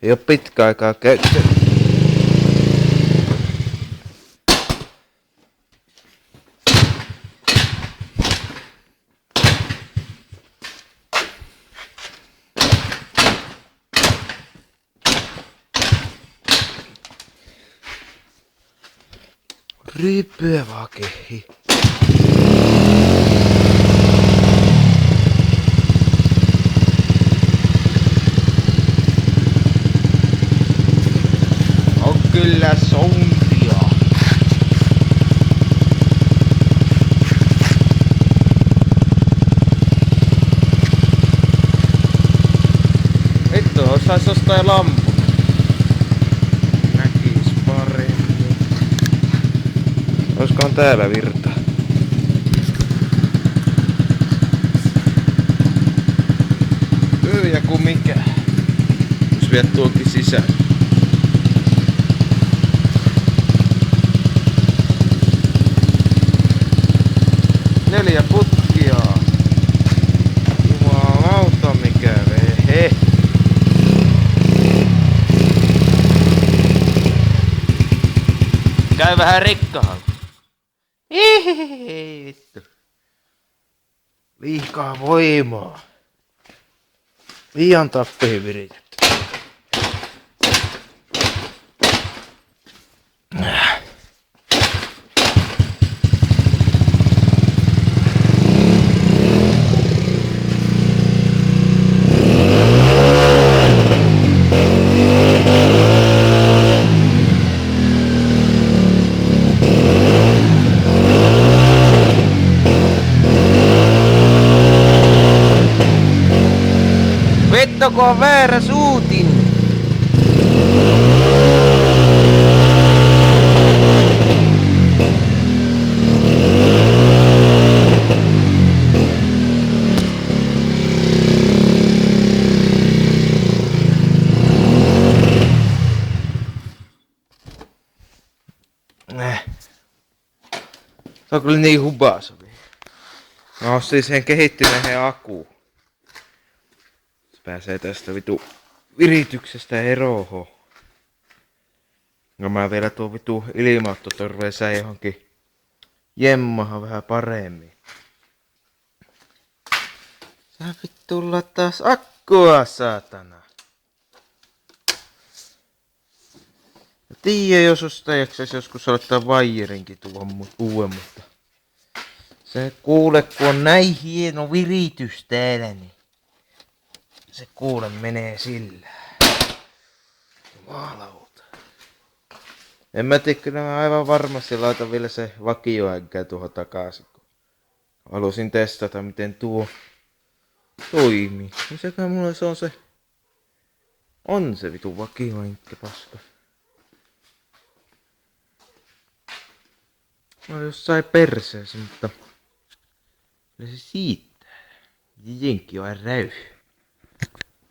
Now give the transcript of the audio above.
Ei oo pitkä aikaa käyttänyt. Riippyä vaan kehi. On kyllä soundia. Vittu, osais ostaa lampu. Näkis paremmin. Oiskohan täällä virtaa? Ja kun mikä. Jos viet tuokin sisään. 4 putkia. Jumalauta mikä vehe. Käy vähän rikkahan. Ei vittu. Liikaa voimaa. Liian tappiin viritetty. Vittu kun on väärä suutin. Se on kyllä niin hubasovi. Mä ostin sen kehittyneen akuun. Pääsee tästä vitu virityksestä eroon. No mä vielä tuo vitu ilmaottotorveeseen johonkin jemmahan vähän paremmin. Sä vittu taas akkua saatana. Mä tiedän jos osta jaksais joskus aloittaa vaijarinkin tuohon uuden, mutta se kuule kun on näin hieno viritys täällä niin se kuule menee sillä. Jumalauta. En mä tiedä, kyllä mä aivan varmasti laitan vielä se vakioänkää tuohon takaisin. Halusin testata miten tuo toimii. Misäkään mulla se on se... On se vitu vakioänkkä paska. Mä oon jossain perseessä, mutta... Kyllä se siitä. Jenkki on räyh.